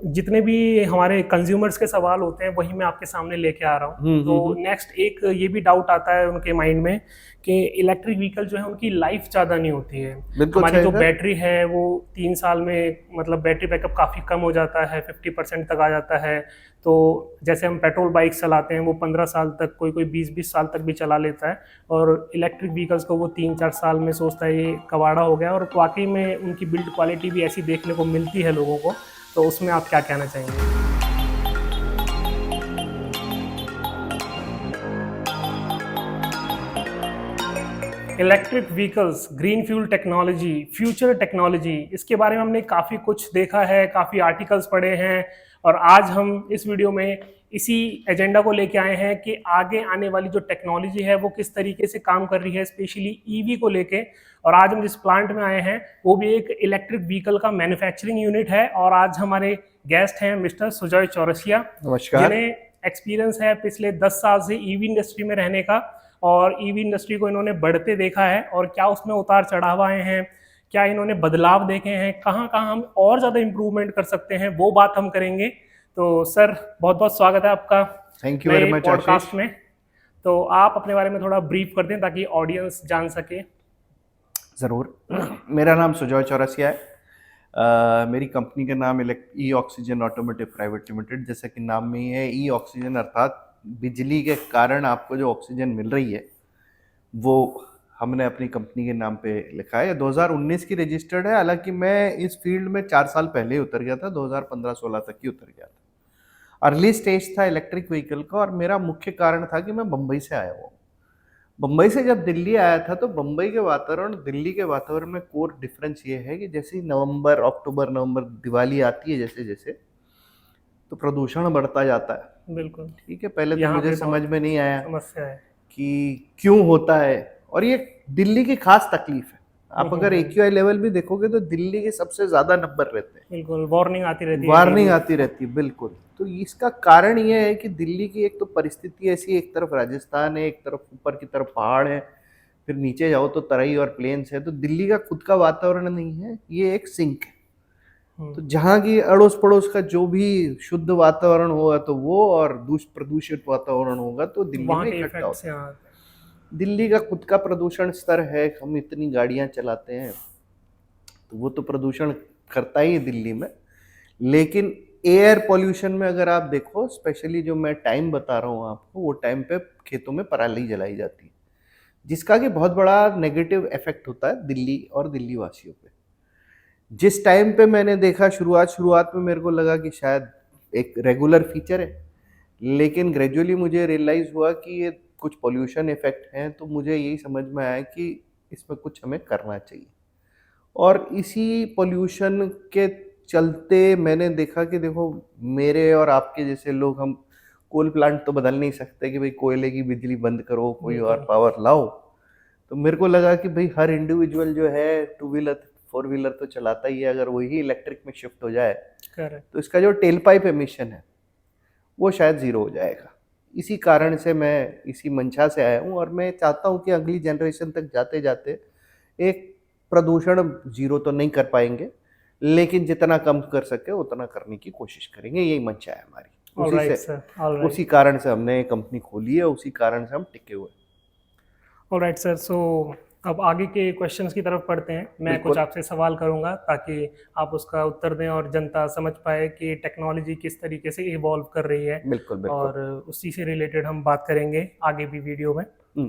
जितने भी हमारे कंज्यूमर्स के सवाल होते हैं वही मैं आपके सामने लेके आ रहा हूँ। तो नेक्स्ट एक ये भी डाउट आता है उनके माइंड में कि इलेक्ट्रिक व्हीकल जो है उनकी लाइफ ज़्यादा नहीं होती है। बिल्कुल हमारी सही जो सर। बैटरी है वो 3 साल में मतलब बैटरी बैकअप काफ़ी कम हो जाता है, 50% तक आ जाता है। तो जैसे हम पेट्रोल बाइक चलाते हैं वो 15 साल तक, कोई कोई 20-20 साल तक भी चला लेता है। और इलेक्ट्रिक व्हीकल्स को वो 3-4 साल में सोचता है ये कबाड़ा हो गया। और वाकई में उनकी बिल्ड क्वालिटी भी ऐसी देखने को मिलती है लोगों को। तो उसमें आप क्या कहना चाहेंगे? Electric vehicles, green fuel technology, future technology, इसके बारे में हमने काफ़ी कुछ देखा है, काफ़ी आर्टिकल्स पढ़े हैं। और आज हम इस वीडियो में इसी एजेंडा को लेके आए हैं कि आगे आने वाली जो टेक्नोलॉजी है वो किस तरीके से काम कर रही है, स्पेशली ईवी को लेके। और आज हम जिस प्लांट में आए हैं वो भी एक इलेक्ट्रिक व्हीकल का मैन्युफैक्चरिंग यूनिट है। और आज हमारे गेस्ट हैं मिस्टर सुजॉय चौरसिया, नमस्कार। जिन्हें एक्सपीरियंस है पिछले 10 साल से ईवी इंडस्ट्री में रहने का। और ईवी इंडस्ट्री को इन्होंने बढ़ते देखा है और क्या उसमें उतार चढ़ाव आए हैं, क्या इन्होंने बदलाव देखे हैं, कहाँ कहाँ हम और ज़्यादा इम्प्रूवमेंट कर सकते हैं, वो बात हम करेंगे। तो सर, बहुत बहुत स्वागत है आपका थैंक यू वेरी नए मच आशीष। पॉडकास्ट में। तो आप अपने बारे में थोड़ा ब्रीफ कर दें ताकि ऑडियंस जान सके। ज़रूर। मेरा नाम सुजॉय चौरसिया है। मेरी कंपनी का नाम ई ऑक्सीजन ऑटोमोटिव प्राइवेट लिमिटेड, जैसा कि नाम में ही है, ई ऑक्सीजन अर्थात बिजली के कारण आपको जो ऑक्सीजन मिल रही है वो हमने अपनी कंपनी के नाम पे लिखा है। 2019 की रजिस्टर्ड है, हालांकि मैं इस फील्ड में 4 साल पहले ही उतर गया था, 2015-16 तक ही उतर गया था। अर्ली स्टेज था इलेक्ट्रिक व्हीकल का, और मेरा मुख्य कारण था कि मैं बम्बई से आया हुआ। बम्बई से जब दिल्ली आया था तो बम्बई के वातावरण दिल्ली के वातावरण में कोर डिफरेंस ये है कि जैसे ही नवंबर, अक्टूबर, नवंबर, दिवाली आती है जैसे जैसे, तो प्रदूषण बढ़ता जाता है। बिल्कुल। ठीक है, पहले तो यहाँ मुझे पे समझ बहुत में नहीं आया समस्या है। कि क्यों होता है, और ये दिल्ली की खास तकलीफ है। आप अगर एक्यूआई लेवल भी देखोगे तो दिल्ली के सबसे ज्यादा नंबर रहते हैं, बिल्कुल, वार्निंग आती रहती है वार्निंग डेली। आती रहती है। बिल्कुल। तो इसका कारण ये है कि दिल्ली की एक तो परिस्थिति ऐसी है, एक तरफ राजस्थान है, एक तरफ ऊपर की तरफ पहाड़ है, फिर नीचे जाओ तो तराई और प्लेन्स है। तो दिल्ली का खुद का वातावरण नहीं है, ये एक सिंक है। तो जहाँ की अड़ोस पड़ोस का जो भी शुद्ध वातावरण होगा तो वो, और प्रदूषित वातावरण होगा तो दिल्ली वहाँ में के इकट्ठा इफेक्ट्स होता यहाँ आते है। दिल्ली का खुद का प्रदूषण स्तर है, हम इतनी गाड़ियां चलाते हैं तो वो तो प्रदूषण करता ही है दिल्ली में। लेकिन एयर पॉल्यूशन में अगर आप देखो, स्पेशली जो मैं टाइम बता रहा हूँ आपको, वो टाइम पे खेतों में पराली जलाई जाती है, जिसका कि बहुत बड़ा नेगेटिव इफेक्ट होता है दिल्ली और दिल्ली वासियों पे। जिस टाइम पे मैंने देखा, शुरुआत शुरुआत में मेरे को लगा कि शायद एक रेगुलर फीचर है, लेकिन ग्रेजुअली मुझे रियलाइज हुआ कि ये कुछ पोल्यूशन इफेक्ट हैं। तो मुझे यही समझ में आया कि इसमें कुछ हमें करना चाहिए। और इसी पोल्यूशन के चलते मैंने देखा कि देखो, मेरे और आपके जैसे लोग, हम कोल प्लांट तो बदल नहीं सकते कि भाई कोयले की बिजली बंद करो, हैं। कोई और बिल्कुल। पावर लाओ। तो मेरे को लगा कि भाई हर इंडिविजुअल जो है टू व्हीलर, फोर व्हीलर तो चलाता ही है, अगर वही इलेक्ट्रिक में शिफ्ट हो जाए करेक्ट। तो इसका जो टेल पाइप एमिशन है वो शायद ज़ीरो हो जाएगा। इसी कारण से मैं इसी मंशा से आया हूँ, और मैं चाहता हूँ कि अगली जनरेशन तक जाते जाते एक प्रदूषण ज़ीरो तो नहीं कर पाएंगे, लेकिन जितना कम कर सके उतना करने की कोशिश करेंगे। यही मंशा है हमारी। ऑल उसी राइट से सर, ऑल राइट। उसी कारण से हमने कंपनी खोली है, उसी कारण से हम टिके हुए हैं। ऑलराइट सर, सो अब आगे के क्वेश्चंस की तरफ पढ़ते हैं। मैं कुछ बिल्कुल। आपसे सवाल करूंगा ताकि आप उसका उत्तर दें और जनता समझ पाए कि टेक्नोलॉजी किस तरीके से इवॉल्व कर रही है। बिल्कुल बिल्कुल। और उसी से रिलेटेड हम बात करेंगे आगे भी वीडियो में। हम्म,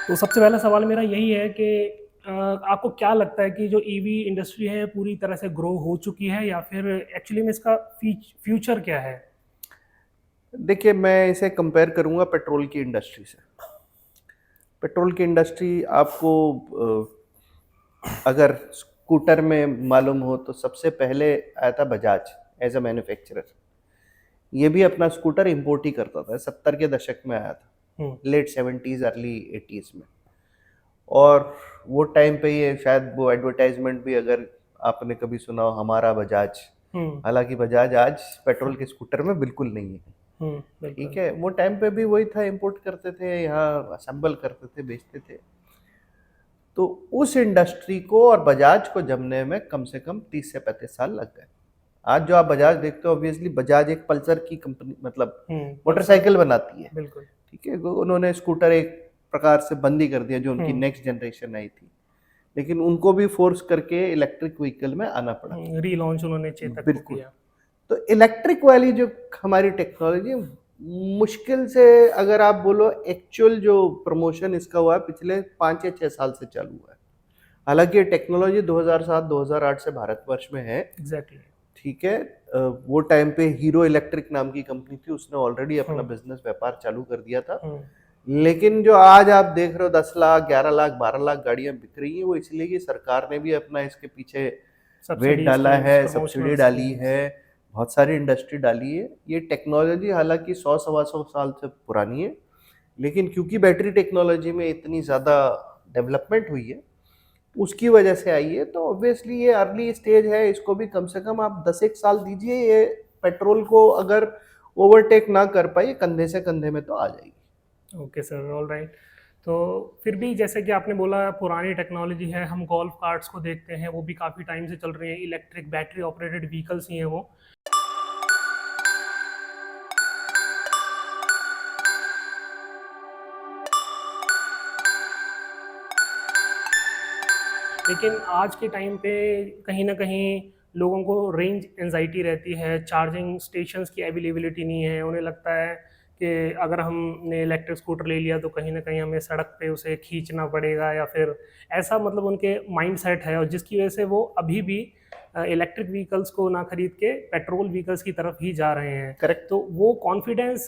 तो सबसे पहला सवाल मेरा यही है कि आपको क्या लगता है कि जो ईवी इंडस्ट्री है पूरी तरह से ग्रो हो चुकी है या फिर एक्चुअली में इसका फ्यूचर क्या है? देखिए, मैं इसे कंपेयर करूंगा पेट्रोल की इंडस्ट्री से। पेट्रोल की इंडस्ट्री आपको अगर स्कूटर में मालूम हो तो सबसे पहले आया था बजाज एज अ मैन्युफैक्चरर। ये भी अपना स्कूटर इंपोर्ट ही करता था, 70 के दशक में आया था, हम्म। लेट 70s अर्ली 80s में। और वो टाइम पे ये शायद वो एडवर्टाइजमेंट भी अगर आपने कभी सुना हो, हमारा बजाज। हम्म। हालांकि बजाज आज पेट्रोल के स्कूटर में बिल्कुल नहीं है। बिल्कुल। ठीक है, वो टाइम पे भी वही था, इंपोर्ट करते थे, यहाँ असेंबल करते थे, बेचते थे। तो उस इंडस्ट्री को और बजाज को जमने में कम से कम 30 से 35 साल लग गए। आज जो आप बजाज देखते हो, ऑब्वियसली बजाज एक पल्सर की कंपनी, मतलब पल्सर, मोटरसाइकिल बनाती है। बिल्कुल। ठीक है, उन्होंने स्कूटर एक प्रकार से बंद ही कर दिया, जो उनकी हम्म नेक्स्ट जनरेशन आई थी, लेकिन उनको भी फोर्स करके इलेक्ट्रिक व्हीकल में आना पड़ा। रीलॉन्च उन्होंने चेतक को बिल्कुल। किया। तो इलेक्ट्रिक वाली जो हमारी टेक्नोलॉजी, मुश्किल से अगर आप बोलो, एक्चुअल जो प्रमोशन इसका हुआ है पिछले 5 या 6 साल से चालू हुआ है। हालांकि ये टेक्नोलॉजी 2007-2008 से भारतवर्ष में है। एग्जैक्टली। ठीक है, वो टाइम पे हीरो इलेक्ट्रिक नाम की कंपनी थी, उसने ऑलरेडी अपना बिजनेस व्यापार चालू कर दिया था। लेकिन जो आज आप देख रहे हो 10 लाख, 11 लाख, 12 लाख गाड़ियां बिक रही हैं, वो इसलिए कि सरकार ने भी अपना इसके पीछे वेट डाला है, सब्सिडी डाली है, बहुत सारी इंडस्ट्री डाली है। ये टेक्नोलॉजी हालांकि 100-125 साल से पुरानी है, लेकिन क्योंकि बैटरी टेक्नोलॉजी में इतनी ज़्यादा डेवलपमेंट हुई है, उसकी वजह से आई है। तो ऑब्वियसली ये अर्ली स्टेज है, इसको भी कम से कम आप 10 एक साल दीजिए, ये पेट्रोल को अगर ओवरटेक ना कर पाई, कंधे से कंधे में तो आ जाएगी। Okay sir, all right. तो फिर भी जैसे कि आपने बोला पुरानी टेक्नोलॉजी है, हम गोल्फ कार्ट्स को देखते हैं, वो भी काफ़ी टाइम से चल रही हैं, इलेक्ट्रिक बैटरी ऑपरेटेड व्हीकल्स ही हैं वो। लेकिन आज के टाइम पे कहीं ना कहीं लोगों को रेंज एंजाइटी रहती है, चार्जिंग स्टेशंस की अवेलेबिलिटी नहीं है। उन्हें लगता है कि अगर हमने इलेक्ट्रिक स्कूटर ले लिया तो कहीं ना कहीं हमें सड़क पे उसे खींचना पड़ेगा, या फिर ऐसा मतलब उनके माइंड सेट है, और जिसकी वजह से वो अभी भी इलेक्ट्रिक व्हीकल्स को ना खरीद के पेट्रोल व्हीकल्स की तरफ ही जा रहे हैं। करेक्ट। तो वो कॉन्फिडेंस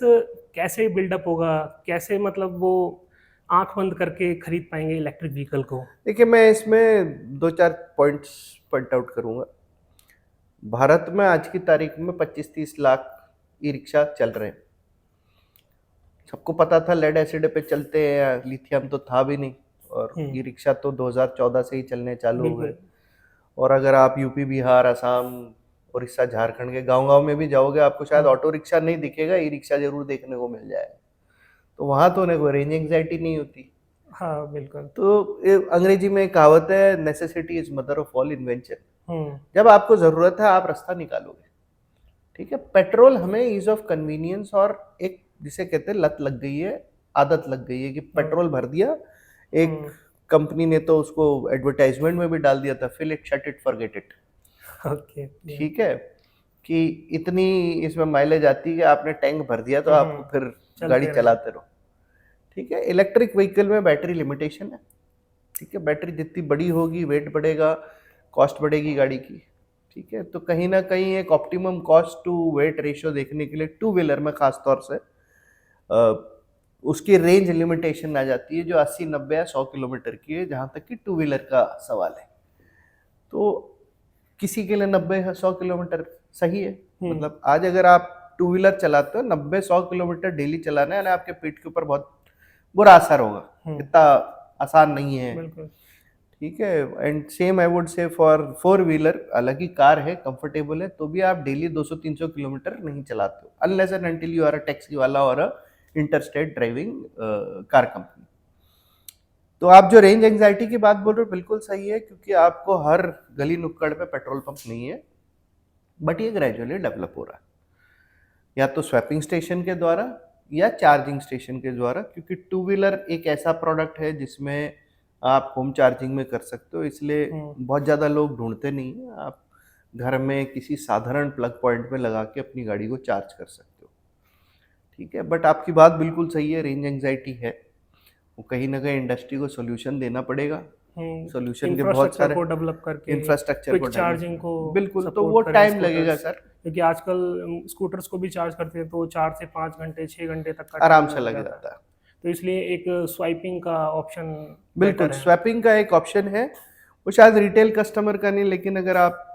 कैसे बिल्डअप होगा, कैसे मतलब वो आंख बंद करके खरीद पाएंगे इलेक्ट्रिक व्हीकल को? देखिए, मैं इसमें 2-4 पॉइंट्स पॉइंट आउट करूंगा। भारत में आज की तारीख में 25-30 लाख ई रिक्शा चल रहे हैं। सबको पता था लेड एसिड पे चलते हैं, लिथियम तो था भी नहीं, और ई रिक्शा तो 2014 से ही चलने चालू हो गए। बिल्कुल। और अगर आप यूपी, बिहार, असम, उड़ीसा, झारखंड के गांव-गांव में भी जाओगे, आपको शायद ऑटो रिक्शा नहीं दिखेगा, ई रिक्शा जरूर देखने को मिल जाएगा। तो वहां तो उन्हें कोई रेंज एंग्जाइटी नहीं होती। हाँ बिल्कुल। तो अंग्रेजी में एक कहावत है, necessity is mother of all invention. Hmm जब आपको जरूरत है, आप रास्ता निकालोगे। ठीक है, पेट्रोल हमें ईज ऑफ कन्वीनियंस और एक जिसे कहते हैं लत लग गई है, आदत लग गई है कि पेट्रोल भर दिया। एक कंपनी ने तो उसको एडवर्टाइजमेंट में भी डाल दिया था, fill it, shut it, forget it. Okay. ठीक है, कि इतनी इसमें माइलेज आती है कि आपने टैंक भर दिया तो आपको फिर गाड़ी चलाते रहो। ठीक है, इलेक्ट्रिक व्हीकल में बैटरी लिमिटेशन है। ठीक है, बैटरी जितनी बड़ी होगी, वेट बढ़ेगा, कॉस्ट बढ़ेगी गाड़ी की। ठीक है, तो कहीं ना कहीं एक optimum cost to weight ratio देखने के लिए टू व्हीलर में खास तौर से उसकी रेंज लिमिटेशन आ जाती है, जो 80, 90 या 100 किलोमीटर की है, जहाँ तक कि टू व्हीलर का सवाल है। तो किसी के लिए 90-100 किलोमीटर सही है। मतलब आज अगर आप टू व्हीलर चलाते हो, 90-100 किलोमीटर डेली चलाना है ना, आपके पीठ के ऊपर बहुत बुरा असर होगा, इतना आसान नहीं है। बिल्कुल। ठीक है, and same I would say for four wheeler, हालांकि कार है, कंफर्टेबल है, तो भी आप डेली 200-300 किलोमीटर नहीं चलाते हो, unless and until you are a taxi वाला और a interstate driving car company. तो आप जो रेंज एंजाइटी की बात बोल रहे हो, बिल्कुल सही है, क्योंकि आपको हर गली नुक्कड़ पे पेट्रोल पंप नहीं है, बट ये ग्रेजुअली डेवलप हो रहा है, या तो स्वैपिंग स्टेशन के द्वारा या चार्जिंग स्टेशन के द्वारा, क्योंकि टू व्हीलर एक ऐसा प्रोडक्ट है जिसमें आप होम चार्जिंग में कर सकते हो, इसलिए बहुत ज़्यादा लोग ढूंढते नहीं हैं। आप घर में किसी साधारण प्लग पॉइंट में लगा के अपनी गाड़ी को चार्ज कर सकते हो। ठीक है, बट आपकी बात बिल्कुल सही है, रेंज एंग्जाइटी है, वो कहीं ना कहीं इंडस्ट्री को सोल्यूशन देना पड़ेगा। सोल्यूशन के बहुत सारे, को डेवलप करके, इंफ्रास्ट्रक्चर को चार्जिंग को, बिल्कुल, तो वो टाइम लगेगा सर, क्योंकि आजकल स्कूटर्स को भी चार्ज करते हैं तो 4 से 5 घंटे, 6 घंटे तक का आराम से लग जाता है। तो इसलिए एक स्वाइपिंग का ऑप्शन, बिल्कुल स्वैपिंग का एक ऑप्शन है, वो शायद रिटेल कस्टमर का नहीं, लेकिन अगर आप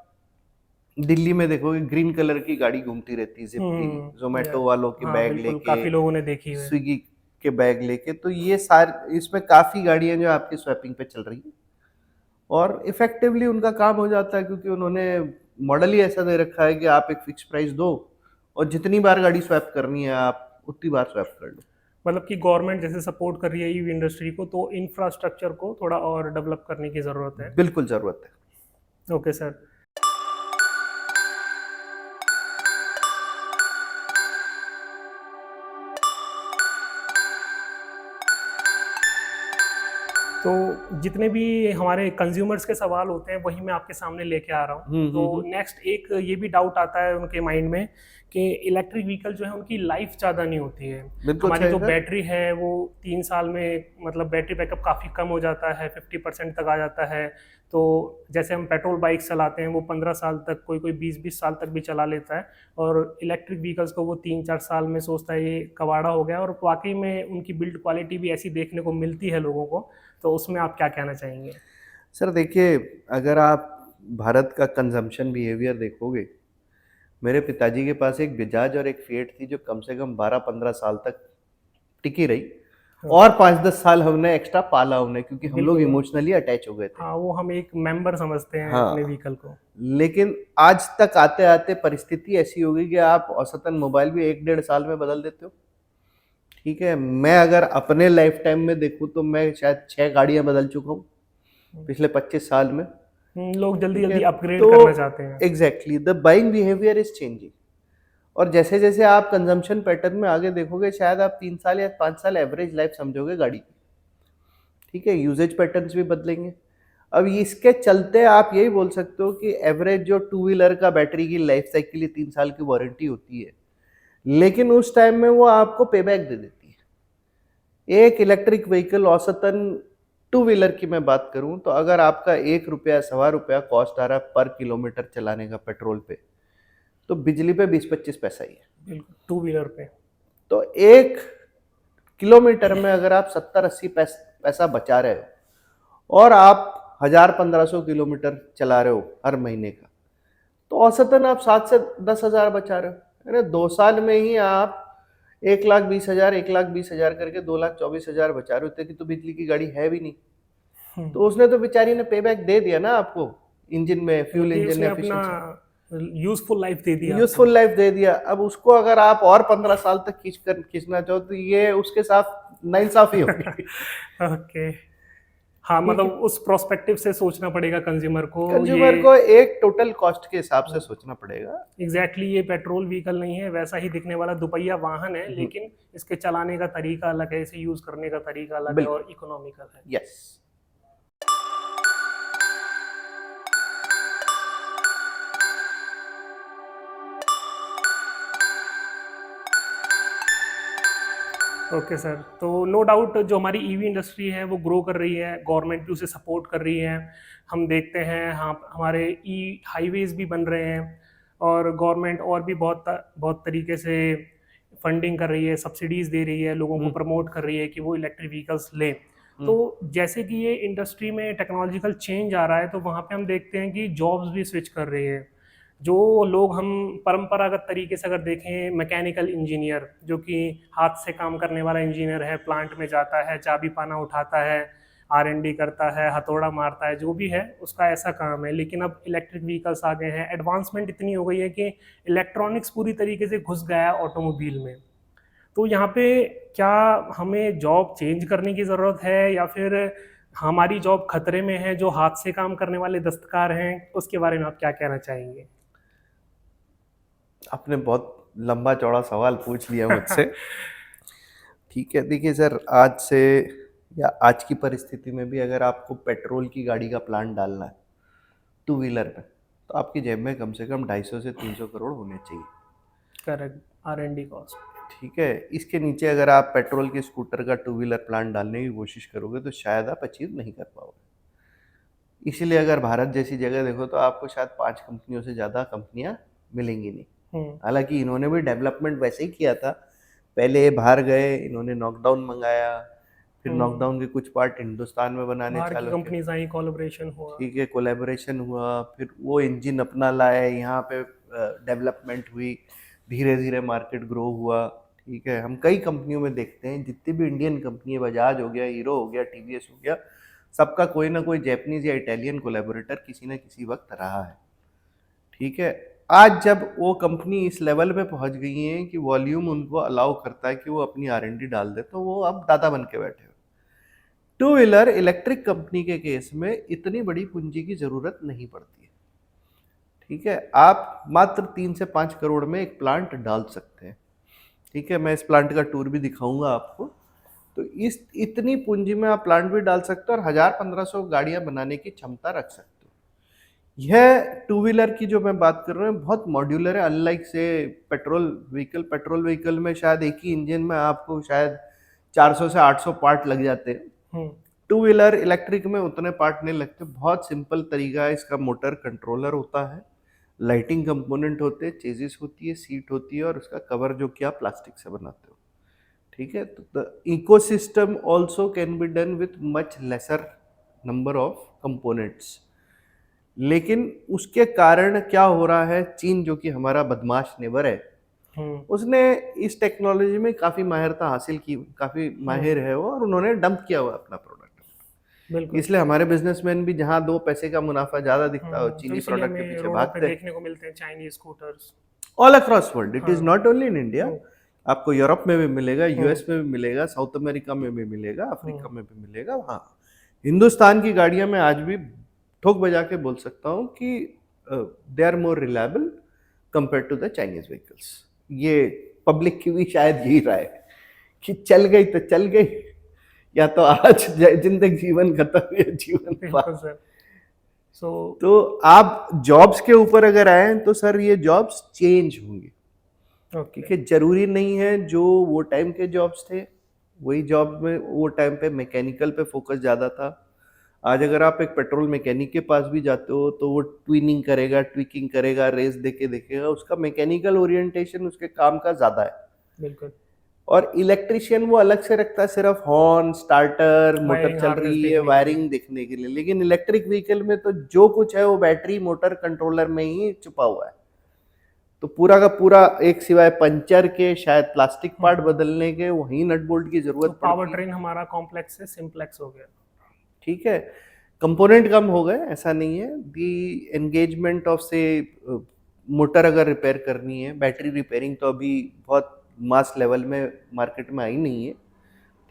दिल्ली में देखोगे, ग्रीन कलर की गाड़ी घूमती रहती है, जिप्पी, जोमेटो वालों के बैग लेके, काफी लोगों ने देखी है, स्विगी के बैग लेके, तो ये सारे, इसमें काफी गाड़ियां जो आपकी स्वैपिंग पे चल रही है, और इफेक्टिवली उनका काम हो जाता है, क्योंकि उन्होंने मॉडल ही ऐसा दे रखा है कि आप एक फिक्स प्राइस दो और जितनी बार गाड़ी स्वैप करनी है आप उतनी बार स्वैप कर लो। मतलब कि गवर्नमेंट जैसे सपोर्ट कर रही है ईवी इंडस्ट्री को, तो इंफ्रास्ट्रक्चर को थोड़ा और डेवलप करने की ज़रूरत है। बिल्कुल ज़रूरत है। Okay sir. तो जितने भी हमारे कंज्यूमर्स के सवाल होते हैं वही मैं आपके सामने लेके आ रहा हूँ। तो हम्म। नेक्स्ट एक ये भी डाउट आता है उनके माइंड में कि इलेक्ट्रिक व्हीकल जो है उनकी लाइफ ज़्यादा नहीं होती है। बिल्कुल हमारी सही जो सर। बैटरी है वो 3 साल में मतलब बैटरी बैकअप काफ़ी कम हो जाता है, 50% तक आ जाता है। तो जैसे हम पेट्रोल बाइक चलाते हैं वो 15 साल तक, कोई कोई 20-20 साल तक भी चला लेता है, और इलेक्ट्रिक व्हीकल्स को वो 3-4 साल में सोचता है ये कबाड़ा हो गया। और वाकई में उनकी बिल्ड क्वालिटी भी ऐसी देखने को मिलती है लोगों को। तो उसमें आप क्या कहना चाहेंगे? सर देखिए, अगर आप भारत का कंजम्पशन बिहेवियर देखोगे, मेरे पिताजी के पास एक बजाज और एक फिएट थी जो कम से कम 12-15 साल तक टिकी रही, हाँ, और 5-10 साल हमने एक्स्ट्रा पाला उन्हें, क्योंकि हम लोग बिल्कुल। इमोशनली अटैच हो गए थे। हाँ, वो हम एक मेंबर समझते हैं अपने हाँ, व्हीकल को। लेकिन आज तक आते आते परिस्थिति ऐसी हो गई कि आप औसतन मोबाइल भी 1-1.5 साल में बदल देते हो। ठीक है, मैं अगर अपने लाइफ टाइम में देखूं तो मैं शायद 6 गाड़ियां बदल चुका हूँ पिछले 25 साल में। लोग जल्दी ठीक है, जल्दी अपग्रेड तो करना चाहते हैं। Exactly the buying behaviour is changing. और जैसे जैसे आप कंजम्पशन पैटर्न में आगे देखोगे, शायद आप 3 साल या 5 साल एवरेज लाइफ समझोगे गाड़ी की। ठीक है, यूजेज पैटर्न्स भी बदलेंगे। अब इसके चलते आप यही बोल सकते हो कि एवरेज जो टू व्हीलर का बैटरी की लाइफ साइकिल 3 साल की वारंटी होती है, लेकिन उस टाइम में वो आपको पे बैक दे देती है। एक इलेक्ट्रिक व्हीकल औसतन टू व्हीलर की मैं बात करूं तो अगर आपका 1 रुपया 1.25 रुपया कॉस्ट आ रहा है पर किलोमीटर चलाने का पेट्रोल पे, तो बिजली पे 20-25 पैसा ही है। बिल्कुल, टू व्हीलर पे। तो 1 किलोमीटर में अगर आप 70-80 पैसा बचा रहे हो और आप 1,000-1,500 किलोमीटर चला रहे हो हर महीने का, तो औसतन आप 7 से 10 हज़ार बचा रहे हो। यानी 2 साल में ही आप 1,20,000 1,20,000 करके 2,24,000 बचा रहे हो। इतने की तो बिजली की गाड़ी है भी नहीं। तो उसने तो बेचारी ने पे बैक दे दिया ना आपको, इंजन में, मतलब फ्यूल कि इंजन उसने अपना एफिशिएंसी, यूजफुल लाइफ दे दी आपको। यूजफुल लाइफ दे दिया। अब उसको अगर आप और 15 साल तक खींचना चाहो तो ये उसके साथ नाइंसाफी होगी। ओके। हाँ, ठीक मतलब है, उस प्रोस्पेक्टिव से सोचना पड़ेगा कंज्यूमर को ये। कंज्यूमर को एक टोटल कॉस्ट के हिसाब से सोचना पड़ेगा। एग्जैक्टली ये पेट्रोल व्हीकल नहीं है, वैसा ही दिखने वाला दुपहिया वाहन है, लेकिन इसके चलाने का तरीका अलग है, इसे यूज करने का तरीका अलग है बिल्कुल। और इकोनॉमिकल है। यस। Okay sir. तो नो डाउट जो हमारी ईवी इंडस्ट्री है वो ग्रो कर रही है, गवर्नमेंट भी उसे सपोर्ट कर रही है। हम देखते हैं हाँ हमारे ई हाईवेज भी बन रहे हैं, और गवर्नमेंट और भी बहुत बहुत तरीके से फंडिंग कर रही है, सब्सिडीज दे रही है, लोगों को हम्म। प्रमोट कर रही है कि वो इलेक्ट्रिक व्हीकल्स लें। तो हम्म। जैसे कि ये इंडस्ट्री में टेक्नोलॉजिकल चेंज आ रहा है, तो वहाँ पे हम देखते हैं कि जॉब्स भी स्विच कर रही है। जो लोग हम परंपरागत तरीके से अगर देखें, मैकेनिकल इंजीनियर जो कि हाथ से काम करने वाला इंजीनियर है, प्लांट में जाता है, चाबी पाना उठाता है, R&D करता है, हथौड़ा मारता है, जो भी है उसका ऐसा काम है। लेकिन अब इलेक्ट्रिक व्हीकल्स आ गए हैं, एडवांसमेंट इतनी हो गई है कि इलेक्ट्रॉनिक्स पूरी तरीके से घुस गया है ऑटोमोबाइल में। तो यहाँ पे क्या हमें जॉब चेंज करने की ज़रूरत है, या फिर हमारी जॉब खतरे में है? जो हाथ से काम करने वाले दस्तकार हैं उसके बारे में आप क्या कहना चाहेंगे? आपने बहुत लंबा चौड़ा सवाल पूछ लिया मुझसे। ठीक है, देखिए सर, आज से या आज की परिस्थिति में भी अगर आपको पेट्रोल की गाड़ी का प्लांट डालना है टू व्हीलर में, तो आपकी जेब में कम से कम 250 से 300 करोड़ होने चाहिए। Correct, R&D cost. ठीक है, इसके नीचे अगर आप पेट्रोल के स्कूटर का टू व्हीलर प्लांट डालने की कोशिश करोगे तो शायद आप अचीव नहीं कर पाओगे। इसीलिए अगर भारत जैसी जगह देखो तो आपको शायद 5 कंपनियों से ज़्यादा कंपनियां मिलेंगी नहीं। हम्म। हालांकि इन्होंने भी डेवलपमेंट वैसे ही किया था। पहले ये बाहर गए, इन्होंने नॉकडाउन मंगाया, फिर हम्म। नॉकडाउन के कुछ पार्ट हिंदुस्तान में बनाने बाहर की चालू किए। कंपनीज आई, कोलैबोरेशन हुआ। ठीक है, कोलैबोरेशन हुआ, फिर वो इंजन अपना लाए, यहाँ पे डेवलपमेंट हुई, धीरे धीरे मार्केट ग्रो हुआ। ठीक है, हम कई कंपनियों में देखते हैं, जितनी भी इंडियन कंपनी है, बजाज हो गया, हीरो हो गया, टीवीएस हो गया, सबका कोई ना कोई जैपनीज या इटालियन कोलैबोरेटर किसी न किसी वक्त रहा है। ठीक है, आज जब वो कंपनी इस लेवल पे पहुंच गई है कि वॉल्यूम उनको अलाउ करता है कि वो अपनी R&D डाल दे, तो वो अब दादा बन के बैठे हो। टू व्हीलर इलेक्ट्रिक कंपनी के केस में इतनी बड़ी पूंजी की जरूरत नहीं पड़ती है। ठीक है, आप मात्र 3 से 5 करोड़ में एक प्लांट डाल सकते हैं। ठीक है, मैं इस प्लांट का टूर भी दिखाऊंगा आपको। तो इस इतनी पूंजी में आप प्लांट भी डाल सकते हो और 1000-1500 गाड़ियां बनाने की क्षमता रख सकते हो। यह टू व्हीलर की जो मैं बात कर रहा हूँ बहुत मॉड्यूलर है, अनलाइक से पेट्रोल व्हीकल में शायद एक ही इंजन में आपको शायद 400 से 800 पार्ट लग जाते हैं। टू व्हीलर इलेक्ट्रिक में उतने पार्ट नहीं लगते, बहुत सिंपल तरीका है इसका। मोटर कंट्रोलर होता है, लाइटिंग कंपोनेंट होते हैं, चेजिस होती है, सीट होती है और उसका कवर जो कि आप प्लास्टिक से बनाते हो। ठीक है, तो the ecosystem also can be done with much laser number of components. लेकिन उसके कारण क्या हो रहा है, चीन जो कि हमारा बदमाश नेबर है, उसने इस टेक्नोलॉजी में काफी माहिरता हासिल की, काफी माहिर है वो, और उन्होंने डंप किया हुआ अपना प्रोडक्ट। बिल्कुल। इसलिए हमारे बिजनेसमैन भी जहां 2 पैसे का मुनाफा ज्यादा दिखता हो, तो चीनी इसीलिए प्रोडक्ट के हमें पीछे रोडों पे भागते हैं। देखने को मिलते हैं Chinese scooters. All across world, it is हाँ। Not only in India. आपको यूरोप में भी मिलेगा, हम्म। यूएस में भी मिलेगा, साउथ अमेरिका में भी मिलेगा, अफ्रीका हम्म। में भी मिलेगा। हाँ, हिंदुस्तान की गाड़ियां मैं आज भी ठोक बजा के बोल सकता हूँ कि they are more reliable compare to the Chinese vehicles. ये पब्लिक की भी शायद यही राय है कि चल गई तो चल गई, या तो आज जिंदगी जीवन खत्म या जीवन बिल्कुल पार। सर। सो तो आप जॉब्स के ऊपर अगर आए तो सर ये जॉब्स चेंज होंगी। ओके। ठीक है, जरूरी नहीं है जो वो टाइम के जॉब्स थे वही जॉब में, वो टाइम पे मैकेनिकल पे फोकस ज्यादा था। आज अगर आप एक पेट्रोल मैकेनिक के पास भी जाते हो तो वो ट्विनिंग करेगा, ट्विकिंग करेगा, रेस देके देखेगा, उसका मैकेनिकल ओरिएंटेशन उसके काम का ज्यादा है। बिल्कुल। और इलेक्ट्रिशियन वो अलग से रखता है सिर्फ हॉर्न, स्टार्टर, मोटर वायरिंग चल हार्नेस रही है, देखने के लिए। वायरिंग देखने के लिए। लेकिन इलेक्ट्रिक व्हीकल में तो जो कुछ है वो बैटरी, मोटर, कंट्रोलर में ही छुपा हुआ है। तो पूरा का पूरा एक सिवाय पंचर के, शायद प्लास्टिक पार्ट बदलने के, वहीं नट बोल्ट की तो जरूरत पावर पड़ती है। ट्रेन हमारा कॉम्प्लेक्स से सिंप्लेक्स हो गया। ठीक है, कंपोनेंट कम हो गए, ऐसा नहीं है। दी एंगेजमेंट ऑफ से मोटर अगर रिपेयर करनी है, बैटरी रिपेयरिंग तो अभी बहुत मास लेवल में मार्केट में आई नहीं है।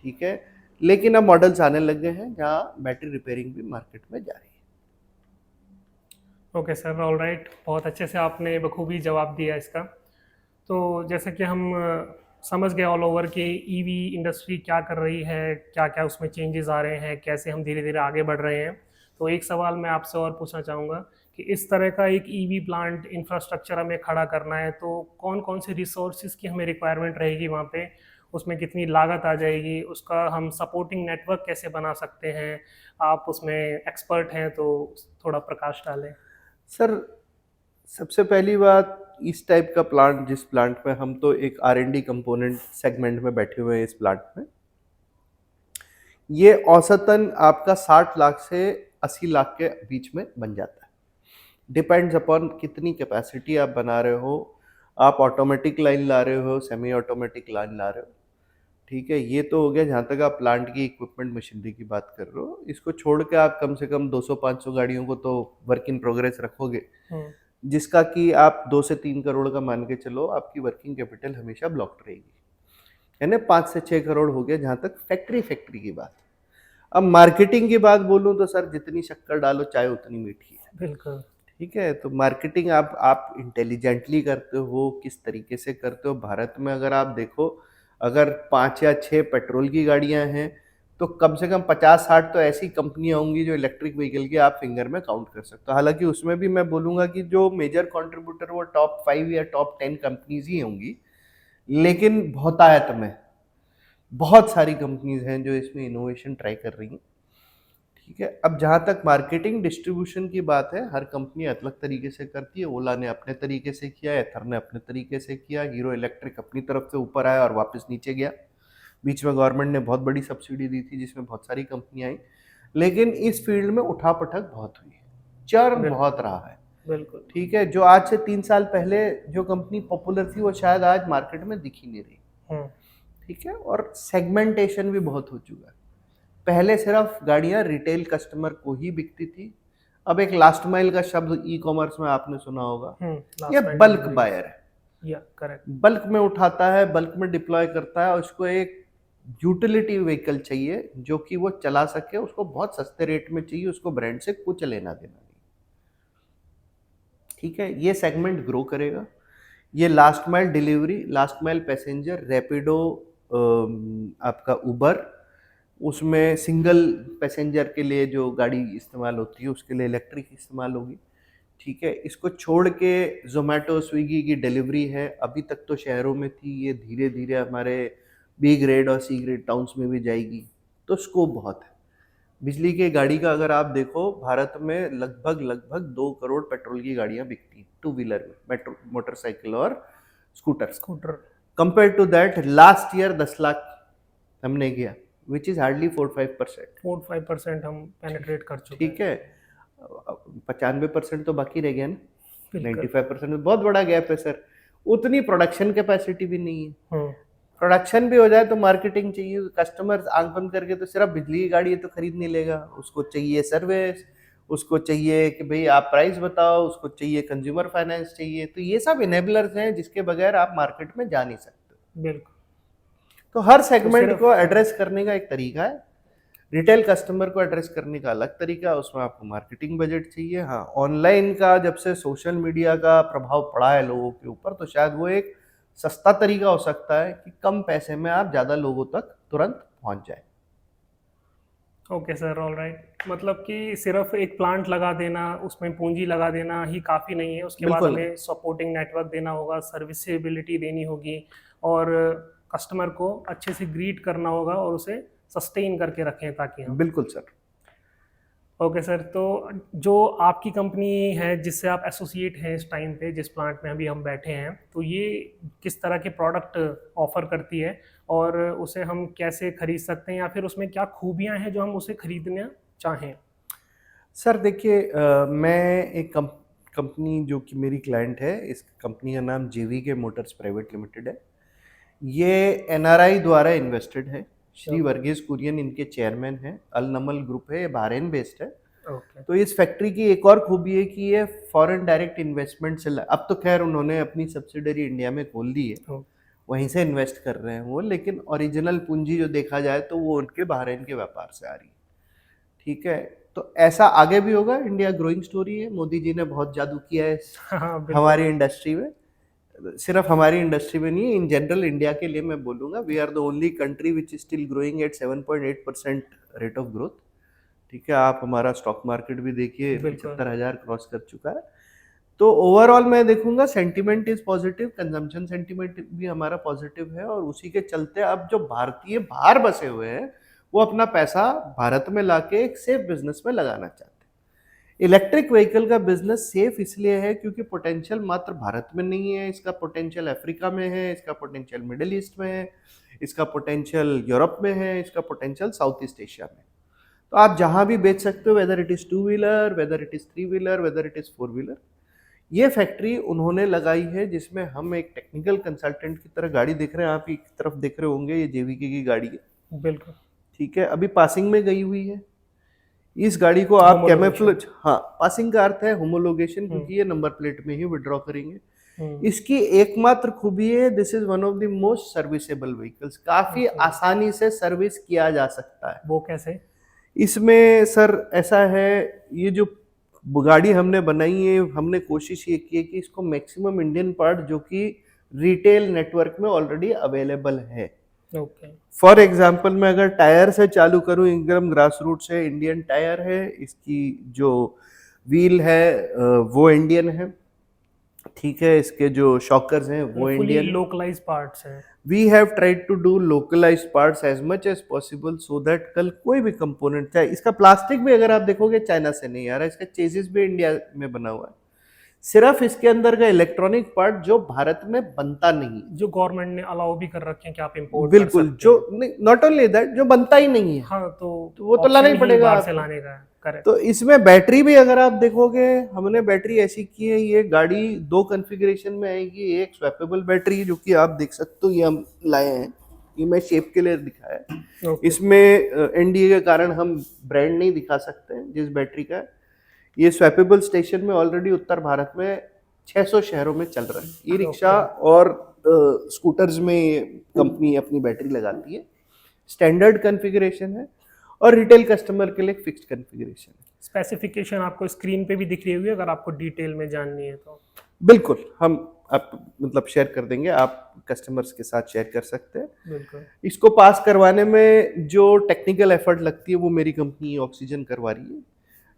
ठीक है, लेकिन अब मॉडल्स आने लग गए हैं जहाँ बैटरी रिपेयरिंग भी मार्केट में जा रही है। ओके सर, ऑल राइट, बहुत अच्छे से आपने बखूबी जवाब दिया इसका। तो जैसे कि हम समझ गए ऑल ओवर कि ईवी इंडस्ट्री क्या कर रही है, क्या क्या उसमें चेंजेस आ रहे हैं, कैसे हम धीरे धीरे आगे बढ़ रहे हैं। तो एक सवाल मैं आपसे और पूछना चाहूँगा कि इस तरह का एक ईवी प्लांट इंफ्रास्ट्रक्चर हमें खड़ा करना है तो कौन कौन से रिसोर्सेज की हमें रिक्वायरमेंट रहेगी वहाँ पे, उसमें कितनी लागत आ जाएगी, उसका हम सपोर्टिंग नेटवर्क कैसे बना सकते हैं। आप उसमें एक्सपर्ट हैं तो थोड़ा प्रकाश डालें। सर, सबसे पहली बात, इस टाइप का प्लांट, जिस प्लांट में हम तो एक R&D कंपोनेंट सेगमेंट में बैठे हुए हैं, इस प्लांट में ये औसतन आपका 60 लाख से 80 लाख के बीच में बन जाता है। डिपेंड्स अपॉन कितनी कैपेसिटी आप बना रहे हो, आप ऑटोमेटिक लाइन ला रहे हो, सेमी ऑटोमेटिक लाइन ला रहे हो। ठीक है, ये तो हो गया जहाँ तक आप प्लांट की इक्विपमेंट मशीनरी की बात कर रहे हो। इसको छोड़ के आप कम से कम 200-500 गाड़ियों को तो वर्क इन प्रोग्रेस रखोगे, जिसका कि आप 2 से 3 करोड़ का मान के चलो, आपकी वर्किंग कैपिटल हमेशा ब्लॉक्ड रहेगी। यानी 5 से 6 करोड़ हो गया जहाँ तक फैक्ट्री की बात। अब मार्केटिंग की बात बोलूँ तो सर, जितनी शक्कर डालो चाय उतनी मीठी है। बिल्कुल। ठीक है, तो मार्केटिंग आप इंटेलिजेंटली करते हो, किस तरीके से करते हो। भारत में अगर आप देखो, अगर 5 या 6 पेट्रोल की गाड़ियां हैं तो कम से कम 50-60 तो ऐसी कंपनियां होंगी जो इलेक्ट्रिक व्हीकल की आप फिंगर में काउंट कर सकते हो। हालांकि उसमें भी मैं बोलूंगा कि जो मेजर कंट्रीब्यूटर वो टॉप 5 या टॉप 10 कंपनीज ही होंगी, लेकिन बहुतायत में बहुत सारी कंपनीज हैं जो इसमें इनोवेशन ट्राई कर रही हैं। ठीक है, अब जहाँ तक मार्केटिंग डिस्ट्रीब्यूशन की बात है, हर कंपनी अलग तरीके से करती है। ओला ने अपने तरीके से किया, एथर ने अपने तरीके से किया, हीरो इलेक्ट्रिक अपनी तरफ से ऊपर आया और वापस नीचे गया। बीच में गवर्नमेंट ने बहुत बड़ी सब्सिडी दी थी जिसमें बहुत सारी कंपनियां आई। लेकिन इस फील्ड में उठापटक बहुत हुई है, चर्न बिल्कुल। बहुत रहा है। बिल्कुल। ठीक है, जो आज से 3 साल पहले जो कंपनी पॉपुलर थी वो शायद आज मार्केट में दिख ही नहीं रही। ठीक है, और सेगमेंटेशन भी बहुत हो चुका है। पहले सिर्फ गाड़ियां रिटेल कस्टमर को ही बिकती थी, अब एक लास्ट माइल का शब्द ई कॉमर्स में आपने सुना होगा, last ये mile बल्क deliveries. बायर है, या करेक्ट. बल्क में उठाता है, बल्क में डिप्लॉय करता है, और उसको एक यूटिलिटी व्हीकल चाहिए जो कि वो चला सके, उसको बहुत सस्ते रेट में चाहिए, उसको ब्रांड से कुछ लेना देना नहीं। ठीक है, ये सेगमेंट ग्रो करेगा। ये last mile delivery, last mile passenger, Rapido, आपका उबर, उसमें सिंगल पैसेंजर के लिए जो गाड़ी इस्तेमाल होती है उसके लिए इलेक्ट्रिक इस्तेमाल होगी। ठीक है, इसको छोड़ के जोमेटो स्विगी की डिलीवरी है, अभी तक तो शहरों में थी, ये धीरे धीरे हमारे बी ग्रेड और सी ग्रेड टाउन्स में भी जाएगी, तो स्कोप बहुत है। बिजली की गाड़ी का अगर आप देखो, भारत में लगभग लगभग 2 करोड़ पेट्रोल की गाड़ियां बिकती हैं, टू व्हीलर में, मेट्रो मोटरसाइकिल और scooter. Scooter. Compare to that last year 10 lakh हमने किया, विच इज हार्डली 4-5%। 4-5% हम पेनिट्रेट कर चुके हैं. ठीक है, 95% तो बाकी रह गया ना, बिल्कुल. 95% में बहुत बड़ा गैप है सर। उतनी प्रोडक्शन कैपेसिटी भी नहीं है, हम्म. प्रोडक्शन भी हो जाए तो मार्केटिंग चाहिए, कस्टमर आंख बंद करके तो सिर्फ बिजली की गाड़ी है तो खरीद नहीं लेगा, उसको चाहिए सर्विस, उसको चाहिए कि भाई आप प्राइस बताओ, उसको चाहिए कंज्यूमर फाइनेंस चाहिए, तो ये सब इनेबलर्स हैं जिसके बगैर आप मार्केट में जा नहीं सकते। बिल्कुल. तो हर सेगमेंट सिर्फ- को एड्रेस करने का एक तरीका है, रिटेल कस्टमर को एड्रेस करने का अलग तरीका है, उसमें आपको मार्केटिंग बजट चाहिए। हाँ, ऑनलाइन का जब से सोशल मीडिया का प्रभाव पड़ा है लोगों के ऊपर, तो शायद वो एक सस्ता तरीका हो सकता है कि कम पैसे में आप ज़्यादा लोगों तक तुरंत पहुंच जाए। Okay sir, all right. मतलब कि सिर्फ एक प्लांट लगा देना, उसमें पूंजी लगा देना ही काफ़ी नहीं है, उसके बाद बिल्कुल। हमें सपोर्टिंग नेटवर्क देना होगा, सर्विसेबिलिटी देनी होगी, और कस्टमर को अच्छे से ग्रीट करना होगा और उसे सस्टेन करके रखें ताकि हम. बिल्कुल सर। ओके सर, तो जो आपकी कंपनी है जिससे आप एसोसिएट हैं इस टाइम पे, जिस प्लांट में अभी हम बैठे हैं, तो ये किस तरह के प्रोडक्ट ऑफर करती है और उसे हम कैसे खरीद सकते हैं, या फिर उसमें क्या खूबियां हैं जो हम उसे खरीदना चाहें? सर देखिए, मैं एक कंपनी जो कि मेरी क्लाइंट है, इस कंपनी का नाम जेवीके मोटर्स प्राइवेट लिमिटेड है। ये एनआरआई द्वारा इन्वेस्टेड है, श्री वर्गीस कुरियन इनके चेयरमैन हैं, अल नमल ग्रुप है, ये बहरेन बेस्ड है। ओके. तो इस फैक्ट्री की एक और खूबी है कि ये फॉरेन डायरेक्ट इन्वेस्टमेंट से अब तो खैर उन्होंने अपनी सब्सिडरी इंडिया में खोल दी है, वहीं से इन्वेस्ट कर रहे हैं वो, लेकिन ओरिजिनल पूंजी जो देखा जाए तो वो उनके बहरेन के व्यापार से आ रही है। ठीक है, तो ऐसा आगे भी होगा, इंडिया ग्रोइंग स्टोरी है, मोदी जी ने बहुत जादू किया है हाँ, बिल्कुल. हमारी इंडस्ट्री में, सिर्फ हमारी इंडस्ट्री में नहीं, इन जनरल इंडिया के लिए मैं बोलूँगा, we are the only country which is still growing at 7.8% rate of growth. ठीक है, आप हमारा स्टॉक मार्केट भी देखिए, बिल्कुल. 75,000 क्रॉस कर चुका है। तो ओवरऑल मैं देखूंगा sentiment is positive, consumption sentiment भी हमारा पॉजिटिव है, और उसी के चलते अब जो भारतीय बाहर बसे हुए हैं वो अपना पैसा भारत में लाके एक सेफ बिजनेस में लगाना चाहते हैं। इलेक्ट्रिक व्हीकल का बिजनेस सेफ इसलिए है क्योंकि पोटेंशियल मात्र भारत में नहीं है, इसका पोटेंशियल अफ्रीका में है, इसका पोटेंशियल मिडिल ईस्ट में है, इसका पोटेंशियल यूरोप में है, इसका पोटेंशियल साउथ ईस्ट एशिया में। तो आप जहां भी बेच सकते हो, whether it is 2 wheeler, whether it is 3 wheeler, whether it is 4 wheeler. ये फैक्ट्री उन्होंने लगाई है जिसमें हम एक टेक्निकल कंसल्टेंट की तरह गाड़ी देख रहे हैं, आप एक तरफ देख रहे होंगे, ये जेवीके की गाड़ी है। बिल्कुल. ठीक है, अभी पासिंग में गई हुई है। इस गाड़ी को आप कैमोफ्लेज, हाँ, पासिंग का अर्थ है होमोलोगेशन, क्योंकि ये नंबर प्लेट में ही विड्रॉ करेंगे। इसकी एकमात्र खूबी है, this is one of the most serviceable vehicles, काफी आसानी से सर्विस किया जा सकता है। वो कैसे? इसमें सर ऐसा है, ये जो गाड़ी हमने बनाई है, हमने कोशिश ये की है कि इसको मैक्सिमम इंडियन पार्ट जो कि रिटेल नेटवर्क में ऑलरेडी अवेलेबल है। ओके. फॉर एग्जांपल मैं अगर टायर से चालू करूं, एकदम ग्रास रूट से, इंडियन टायर है, इसकी जो व्हील है वो इंडियन है। ठीक है, इसके जो शॉकर्स हैं वो इंडियन, लोकलाइज पार्ट्स हैं। We have tried to do localized parts as much as possible so that कल कोई भी कंपोनेंट, चाहे इसका प्लास्टिक भी अगर आप देखोगे चाइना से नहीं आ रहा है, इसका चेसिस भी इंडिया में बना हुआ है, सिर्फ इसके अंदर का इलेक्ट्रॉनिक पार्ट जो भारत में बनता नहीं, जो गवर्नमेंट ने अलाउ भी कर रखे हैं कि आप इंपोर्ट बिल्कुल, जो नॉट ओनली दैट, जो बनता ही नहीं है, हाँ, तो वो तो लाना ही पड़ेगा बाहर से लाने का। करेक्ट. तो इसमें बैटरी भी अगर आप देखोगे, हमने बैटरी ऐसी की है, ये गाड़ी 2 कॉन्फ़िगरेशन में आएगी, एक स्वैपेबल बैटरी जो कि आप देख सकते हो, ये हम लाए हैं, ये मैं शेप के लिए दिखाया है। इसमें एनडीए के कारण हम ब्रांड नहीं दिखा सकते हैं जिस बैटरी का है। ये स्वैपेबल स्टेशन में ऑलरेडी उत्तर भारत में 600 शहरों में चल रहा है। ई रिक्शा और स्कूटर्स में कंपनी अपनी बैटरी लगाती है। स्टैंडर्ड कॉन्फ़िगरेशन है और रिटेल कस्टमर के लिए फिक्स्ड कॉन्फ़िगरेशन है। स्पेसिफिकेशन आपको स्क्रीन पे भी दिख रही होगी अगर आपको डिटेल में जाननी है तो। बिल्कुल, हम आप मतलब शेयर कर देंगे, आप कस्टमर्स के साथ शेयर कर सकते हैं। बिल्कुल। इसको पास करवाने में जो टेक्निकल एफर्ट लगती है वो मेरी कंपनी ऑक्सीजन करवा रही है,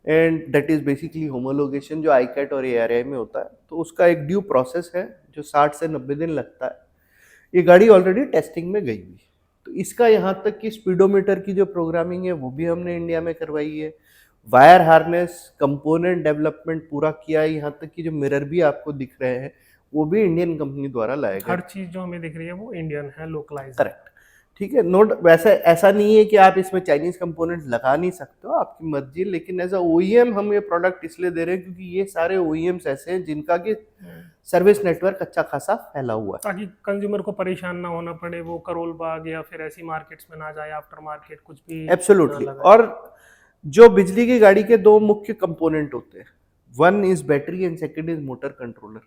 and that is basically homologation जो आईकैट और एआरआई में होता है। तो उसका एक ड्यू प्रोसेस है जो 60 से 90 दिन लगता है। ये गाड़ी ऑलरेडी टेस्टिंग में गई हुई है। तो इसका यहाँ तक कि स्पीडोमीटर की जो प्रोग्रामिंग है वो भी हमने इंडिया में करवाई है। वायर हार्नेस कंपोनेंट डेवलपमेंट पूरा किया है, यहाँ तक कि जो मिरर भी आपको दिख रहे हैं वो भी इंडियन कंपनी द्वारा लाया गया। हर चीज जो हमें दिख रही है वो इंडियन है, लोकलाइज। करेक्ट, ठीक है। नोट वैसे ऐसा नहीं है कि आप इसमें चाइनीज कंपोनेंट लगा नहीं सकते हो, आपकी मर्जी, लेकिन एज अ ओईएम हम ये प्रोडक्ट इसलिए दे रहे हैं क्योंकि ये सारे ओईएम्स ऐसे हैं जिनका कि सर्विस नेटवर्क अच्छा खासा फैला हुआ है, ताकि कंज्यूमर को परेशान ना होना पड़े, वो करोल बाग या फिर ऐसी मार्केट्स में ना जाए, आफ्टर मार्केट कुछ भी एब्सोल्युटली। ना लगाए। और जो बिजली की गाड़ी के दो मुख्य कंपोनेंट होते हैं, one is battery and second is motor controller.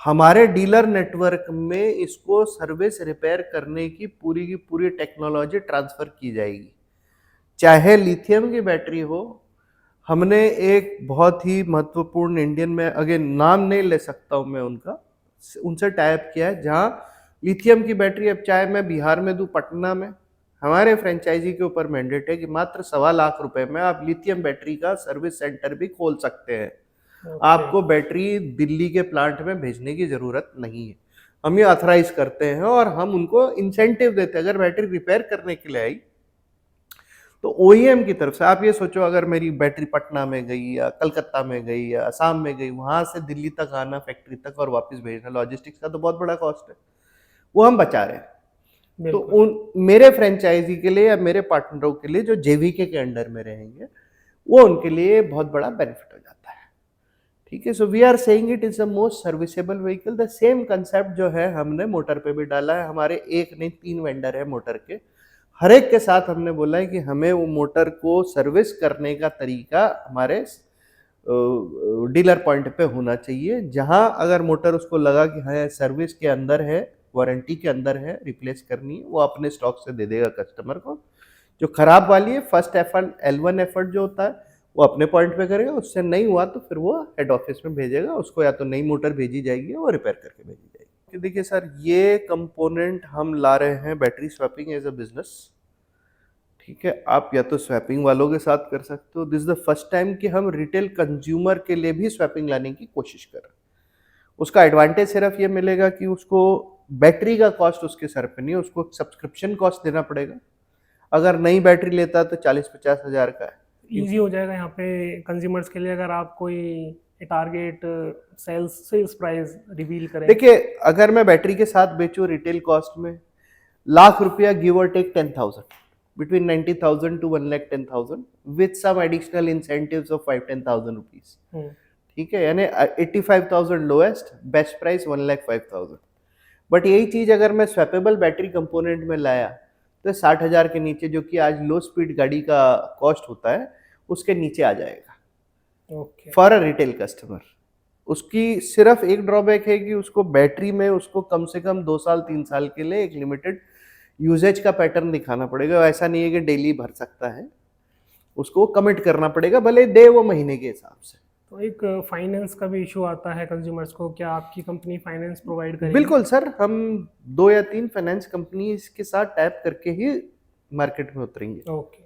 हमारे डीलर नेटवर्क में इसको सर्विस रिपेयर करने की पूरी टेक्नोलॉजी ट्रांसफर की जाएगी, चाहे लिथियम की बैटरी हो। हमने एक बहुत ही महत्वपूर्ण इंडियन में, अगेन नाम नहीं ले सकता हूं मैं उनका, उनसे टाइप किया है, जहां लिथियम की बैटरी अब चाहे मैं बिहार में दूं, पटना में, हमारे फ्रेंचाइजी के ऊपर मैंडेट है कि मात्र 1.25 रुपए में आप लिथियम बैटरी का सर्विस सेंटर भी खोल सकते हैं। आपको बैटरी दिल्ली के प्लांट में भेजने की जरूरत नहीं है। हम ये ऑथराइज करते हैं और हम उनको इंसेंटिव देते हैं। अगर बैटरी रिपेयर करने के लिए आई तो ओईएम की तरफ से, आप ये सोचो अगर मेरी बैटरी पटना में गई या कलकत्ता में गई या असम में गई, वहां से दिल्ली तक आना, फैक्ट्री तक और वापस भेजना, लॉजिस्टिक्स का तो बहुत बड़ा कॉस्ट है, वो हम बचा रहे हैं। तो उन मेरे फ्रेंचाइजी के लिए या मेरे पार्टनरों के लिए जो जेवीके के अंडर में रहेंगे, वो उनके लिए बहुत बड़ा बेनिफिट हो जाता है। ठीक है, so we are saying it is the most serviceable vehicle. The same concept जो है हमने मोटर पे भी डाला है। हमारे एक नहीं 3 वेंडर है मोटर के, हर एक के साथ हमने बोला है कि हमें वो मोटर को सर्विस करने का तरीका हमारे डीलर पॉइंट पे होना चाहिए, जहां अगर मोटर उसको लगा कि हाँ सर्विस के अंदर है, वारंटी के अंदर है, रिप्लेस करनी है, वो अपने स्टॉक से दे देगा कस्टमर को। जो खराब वाली है, फर्स्ट एफर्ट L1 एफर्ट जो होता है वो अपने पॉइंट पे करेगा, उससे नहीं हुआ तो फिर वो हेड ऑफिस में भेजेगा, उसको या तो नई मोटर भेजी जाएगी और रिपेयर करके भेजी जाएगी। देखिए सर, ये कंपोनेंट हम ला रहे हैं battery swapping as a business. ठीक है, आप या तो स्वैपिंग वालों के साथ कर सकते हो। This is the first time कि हम रिटेल कंज्यूमर के लिए भी स्वैपिंग लाने की कोशिश कर रहे हैं। उसका एडवांटेज सिर्फ ये मिलेगा कि उसको बैटरी का कॉस्ट उसके सर पे नहीं है, उसको सब्सक्रिप्शन कॉस्ट देना पड़ेगा। अगर नई बैटरी लेता है तो 40-50 हज़ार का है। इजी हो जाएगा यहाँ पे कंज्यूमर्स के लिए, अगर आप कोई टारगेट सेल्स प्राइस रिवील करें। देखिए, अगर मैं बैटरी के साथ बेचूं रिटेल कॉस्ट में ₹1,00,000 गिव और take 10,000, between 90,000 to 1,10,000 with some additional incentives of 5-10,000 rupees। ठीक है, यानी 85,000 लोएस्ट, बेस्ट प्राइस 1,05,000। बट यही चीज अगर मैं स्वैपेबल बैटरी कंपोनेंट में लाया तो 60,000 के नीचे, जो कि आज लो स्पीड गाड़ी का कॉस्ट होता है, उसके नीचे आ जाएगा फॉर अ रिटेल कस्टमर। उसकी सिर्फ एक ड्रॉबैक है कि उसको बैटरी में उसको कम से कम 2 साल 3 साल के लिए एक लिमिटेड यूजेज का पैटर्न दिखाना पड़ेगा। ऐसा नहीं है कि डेली भर सकता है, उसको कमिट करना पड़ेगा, भले दे वो महीने के हिसाब से। तो एक फाइनेंस का भी इशू आता है कंज्यूमर्स को, क्या आपकी कंपनी फाइनेंस प्रोवाइड करेगी? बिल्कुल सर, हम 2 या 3 फाइनेंस कंपनी के साथ टैप करके ही मार्केट में उतरेंगे। ओके।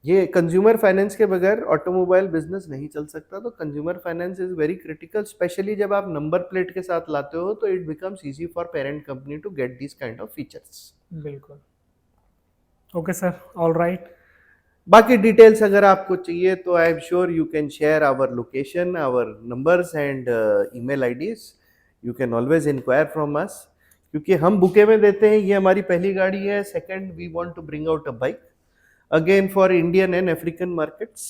ये कंज्यूमर फाइनेंस के बगैर ऑटोमोबाइल बिजनेस नहीं चल सकता। तो consumer finance is very critical, specially जब आप नंबर प्लेट के साथ लाते हो तो it becomes easy for parent company to get this kind of features. बिल्कुल। Okay sir, all right. बाकी डिटेल्स अगर आपको चाहिए तो I am sure you can share our location, our numbers and email IDs. You can always enquire from us, क्योंकि हम bouquet में देते हैं। ये हमारी पहली गाड़ी है। Second, we want to bring out a bike again for Indian and African markets.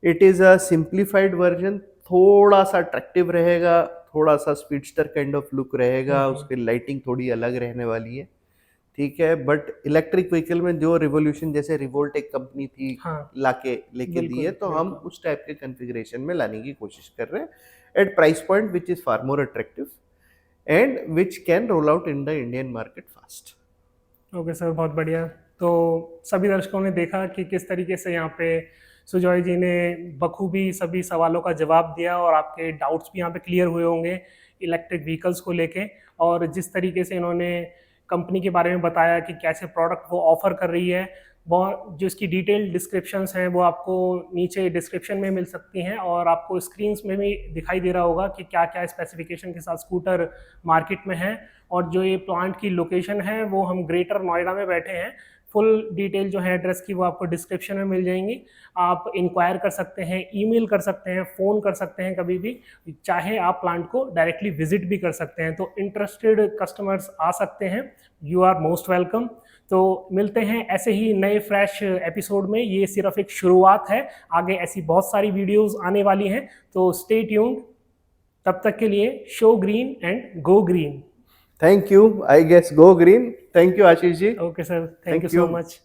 It is a simplified version, थोड़ा सा अट्रैक्टिव रहेगा, थोड़ा सा स्पीडस्टर काइंड ऑफ लुक रहेगा, उसकी लाइटिंग थोड़ी अलग रहने वाली है। ठीक है, बट इलेक्ट्रिक व्हीकल में जो रिवोल्यूशन जैसे रिवोल्ट एक कंपनी थी हाँ, लाके लेके दी बिल्कुल, है, तो हम बिल्कुल। उस टाइप के कॉन्फ़िगरेशन में लाने की कोशिश कर रहे हैं at price point which is far more attractive and which can roll out in the Indian market fast. Okay sir, बहुत बढ़िया। तो सभी दर्शकों ने देखा कि किस तरीके से यहाँ पे सुजॉय जी ने बखूबी सभी सवालों का जवाब दिया और आपके डाउट्स भी यहाँ पे क्लियर हुए होंगे इलेक्ट्रिक व्हीकल्स को लेके। और जिस तरीके से इन्होंने कंपनी के बारे में बताया कि कैसे प्रोडक्ट वो ऑफर कर रही है, वो जो इसकी डिटेल डिस्क्रिप्शंस हैं वो आपको नीचे डिस्क्रिप्शन में मिल सकती हैं, और आपको स्क्रीन्स में भी दिखाई दे रहा होगा कि क्या क्या स्पेसिफिकेशन के साथ स्कूटर मार्केट में है। और जो ये प्लांट की लोकेशन है वो हम ग्रेटर नोएडा में बैठे हैं। फुल डिटेल जो है एड्रेस की वो आपको डिस्क्रिप्शन में मिल जाएंगी। आप इंक्वायर कर सकते हैं, ईमेल कर सकते हैं, फ़ोन कर सकते हैं, कभी भी चाहे आप प्लांट को डायरेक्टली विजिट भी कर सकते हैं। तो इंटरेस्टेड कस्टमर्स आ सकते हैं, यू आर मोस्ट वेलकम। तो मिलते हैं ऐसे ही नए फ्रेश एपिसोड में। ये सिर्फ एक शुरुआत है, आगे ऐसी बहुत सारी वीडियोस आने वाली हैं, तो स्टे ट्यून्ड। तब तक के लिए show green and go green. Thank you, I guess go green. Thank you Ashish ji. Okay sir, thank Thank you so you. Much.